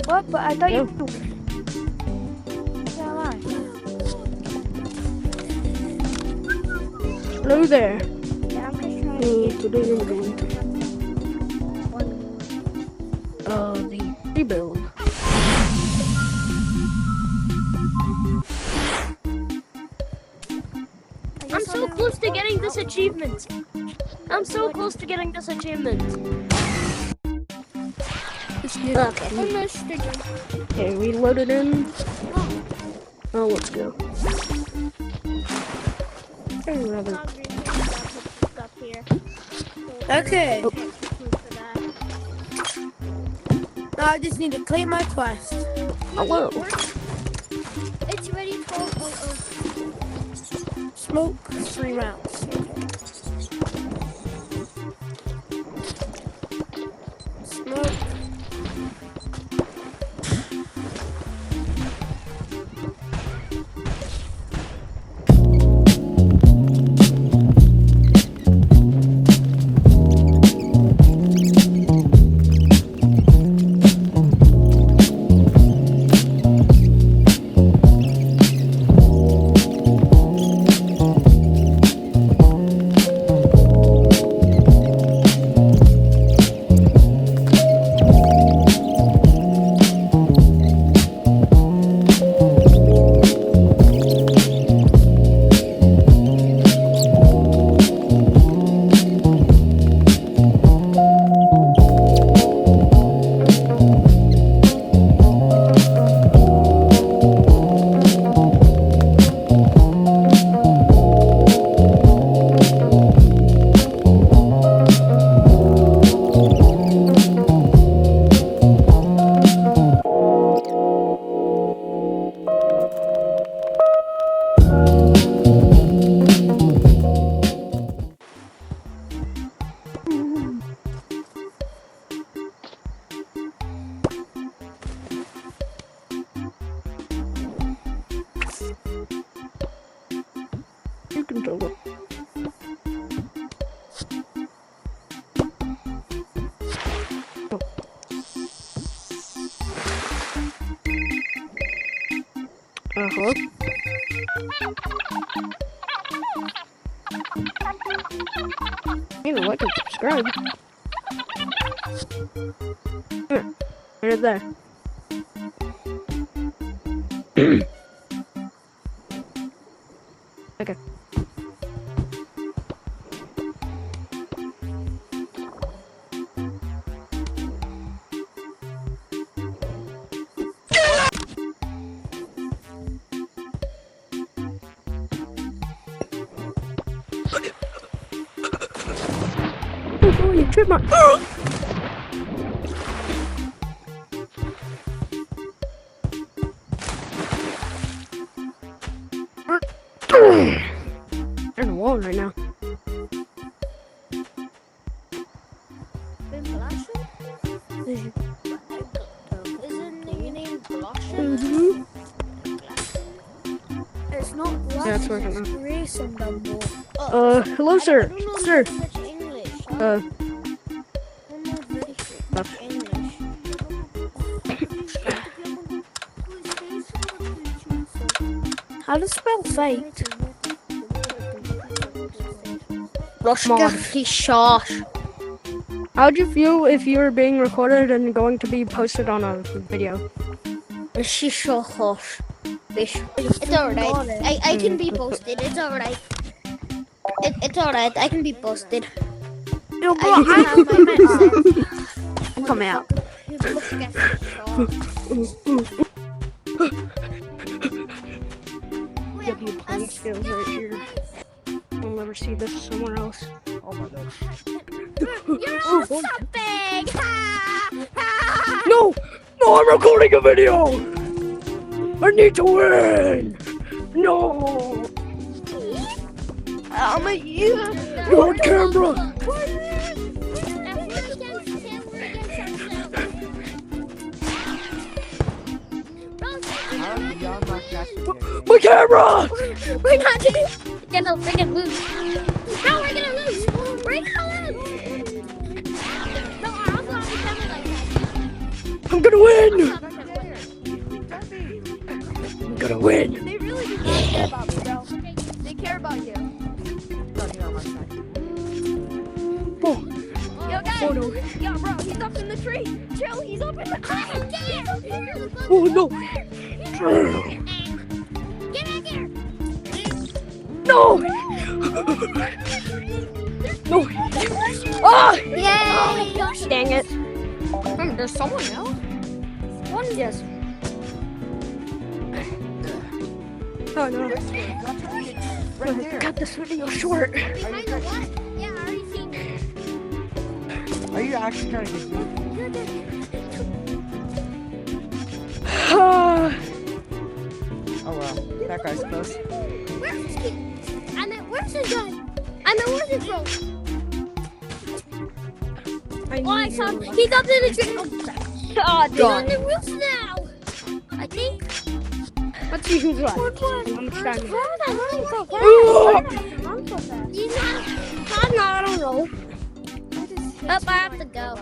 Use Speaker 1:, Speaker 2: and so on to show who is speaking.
Speaker 1: What? But I thought you.
Speaker 2: Hello there.
Speaker 1: Yeah, I'm just trying to
Speaker 2: Today I'm going to the rebuild.
Speaker 3: I'm so close to getting this achievement. I'm so close to getting this achievement. Okay.
Speaker 2: Okay, we loaded in. Oh, let's go.
Speaker 4: Okay.
Speaker 2: Oh.
Speaker 4: Now I just need to claim my quest.
Speaker 2: Hello.
Speaker 1: It's ready for
Speaker 4: Smoke 3 rounds. Smoke.
Speaker 2: You can do it. Hello? You know, like and subscribe. Here, right there. Okay. Oh, you tripped my. They're in the wall right now. Mm-hmm.
Speaker 1: It's not
Speaker 2: Yeah, it's working now.
Speaker 1: it's racing Dumbo.
Speaker 2: Hello, sir. Sir.
Speaker 1: English. How to spell fate?
Speaker 2: How'd you feel if you were being recorded and going to be posted on a video?
Speaker 3: She's so hot. It's alright. I can be posted. It's alright. It's alright. I can be posted.
Speaker 1: No, but
Speaker 3: I have my medicine.
Speaker 2: Come out. W playing skills right here. I'll never see this somewhere else.
Speaker 4: Oh my god.
Speaker 3: You're all something!
Speaker 2: No! No, I'm recording a video! I need to win! No!
Speaker 3: I'm a you.
Speaker 2: You're on camera! My camera!
Speaker 3: We're not gonna freaking lose. No, we're gonna lose. We're gonna lose. No, I'm
Speaker 2: I'm gonna win!
Speaker 3: Stop, stop, stop.
Speaker 2: I'm gonna win!
Speaker 4: They really do care about me, bro. They care about you.
Speaker 2: Oh,
Speaker 4: Yo, guys.
Speaker 2: oh no.
Speaker 4: Yo, bro, he's up in the tree. Chill, he's up in the tree.
Speaker 2: Oh no.
Speaker 3: Get back here.
Speaker 2: No! No! Ah!
Speaker 3: Yay!
Speaker 2: Dang it.
Speaker 3: There's someone else.
Speaker 2: Yes. Oh no. Cut this video short.
Speaker 3: I know what? Yeah, I already seen it.
Speaker 5: Are you actually trying to get me?
Speaker 2: Ah.
Speaker 5: Oh wow, that guy's close.
Speaker 3: Where's this kid? Where's this guy? Where's this bro? Oh, I saw him. He's up in the tree.
Speaker 2: Ah,
Speaker 3: He's on the roof now. I think.
Speaker 2: Let's see who's left.
Speaker 3: I'm
Speaker 2: trying to-
Speaker 3: running so fast.
Speaker 2: Ah.
Speaker 3: He's not. I don't know. Up, I have to go.